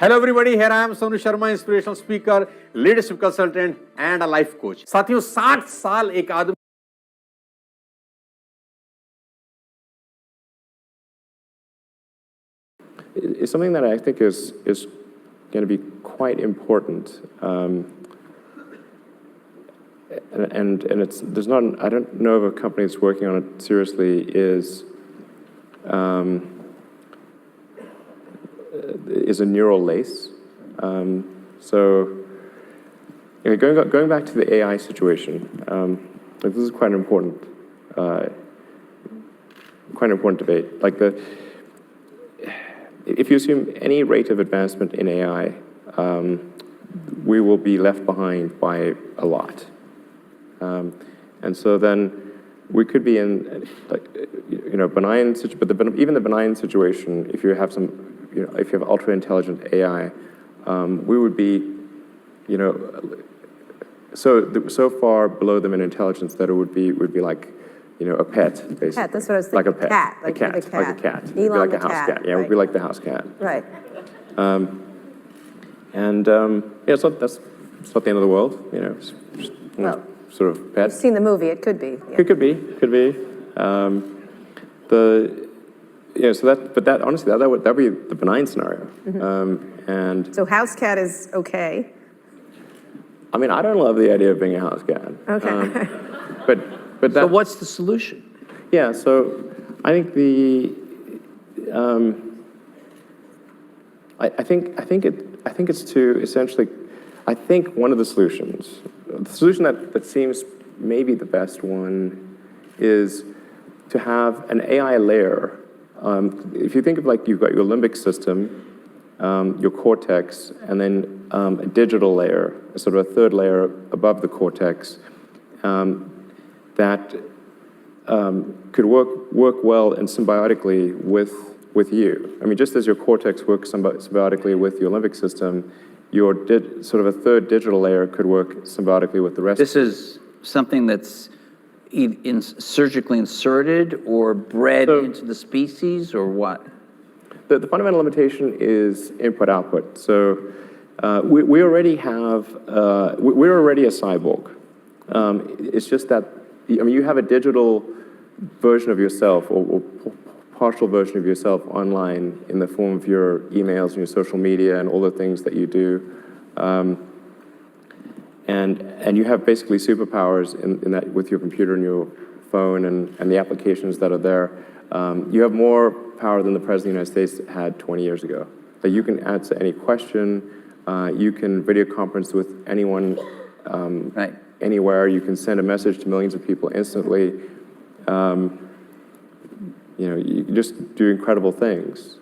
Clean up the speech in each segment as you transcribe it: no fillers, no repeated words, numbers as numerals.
Hello everybody, here I am Sonu Sharma, inspirational speaker, leadership consultant and a life coach. साथियों, 60 साल एक आदमी is something that I think is going to be quite important, and it's there's not I don't know of a company that's working on it seriously. Is a neural lace. So going back to the AI situation, like this is quite an important debate. Like if you assume any rate of advancement in AI, we will be left behind by a lot. And so then we could be in, like, benign, but even the benign situation, if you have some, if you have ultra intelligent AI, we would be, so far below them in intelligence that it would be like, a pet, basically. Cat, that's what I was thinking. Like a pet. Cat, like a cat. Like a cat. It'd be Elon like the a house cat, cat. Yeah, it would be like the house cat. Right. Yeah, so that's it's not the end of the world, just, Well, sort of pet. I've seen the movie, it could be. Yeah. It could be. So that honestly, that'd be the benign scenario. And So house cat is okay. I mean, I don't love the idea of being a house cat. Okay. But that, So what's the solution? yeah, so I think I think it's to essentially, I think one of the solution that seems maybe the best one is to have an AI layer. If you think of, like, you've got your limbic system, your cortex, and then a digital layer, sort of a third layer above the cortex, that could work well and symbiotically with you. I mean, just as your cortex works symbiotically with your limbic system, your sort of a third digital layer could work symbiotically with the rest. This is something that's surgically inserted or bred into the species, or what? The fundamental limitation is input-output. So we already have, we're already a cyborg. It's just that, I mean, you have a digital version of yourself or partial version of yourself online in the form of your emails and your social media and all the things that you do. And you have basically superpowers in that with your computer and your phone and the applications that are there. You have more power than the President of the United States had 20 years ago. That you can answer any question, you can video conference with anyone, Right. anywhere. You can send a message to millions of people instantly. You can just do incredible things.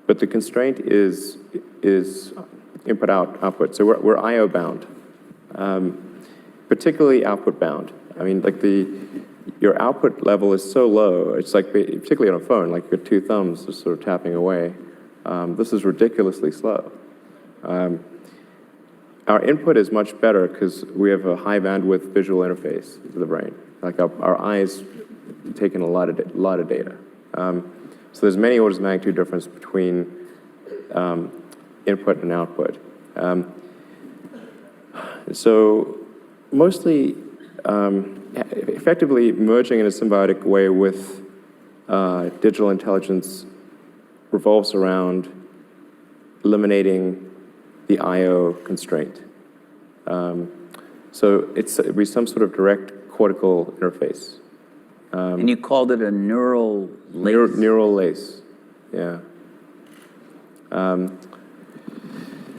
But the constraint is output. So we're I/O bound, particularly output bound. I mean, like your output level is so low. It's like, particularly on a phone, like your two thumbs just sort of tapping away. This is ridiculously slow. Our input is much better because we have a high bandwidth visual interface to the brain. Like our eyes take in a lot of data. So there's many orders of magnitude difference between input and output. So mostly, effectively merging in a symbiotic way with digital intelligence revolves around eliminating the I/O constraint. So it'd be some sort of direct cortical interface. And you called it a neural lace? Neural lace, yeah.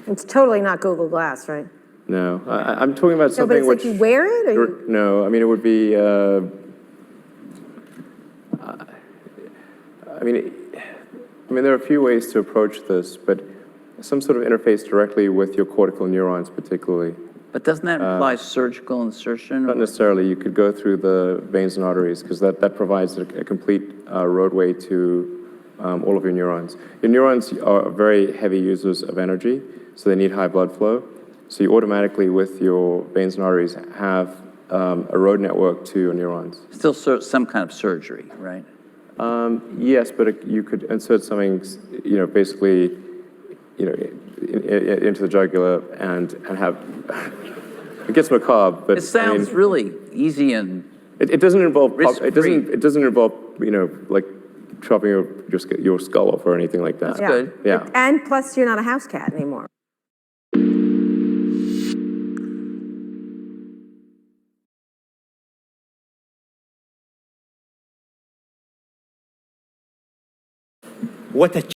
It's totally not Google Glass, right? No, I'm talking about No, but something it's which... like you wear it, or you... No, I mean, it would be... I mean, there are a few ways to approach this, but some sort of interface directly with your cortical neurons, particularly. But doesn't that imply surgical insertion? Not necessarily. You could go through the veins and arteries because that provides a complete roadway to all of your neurons. Your neurons are very heavy users of energy, so they need high blood flow. So you automatically, with your veins and arteries, have a road network to your neurons. Still some kind of surgery, right? Yes, but you could insert something, basically, into the jugular and have, it gets macabre, but It sounds really easy and it doesn't involve, risk-free. it doesn't involve, like chopping your skull off or anything like that. That's good. Yeah. And plus, you're not a house cat anymore. What a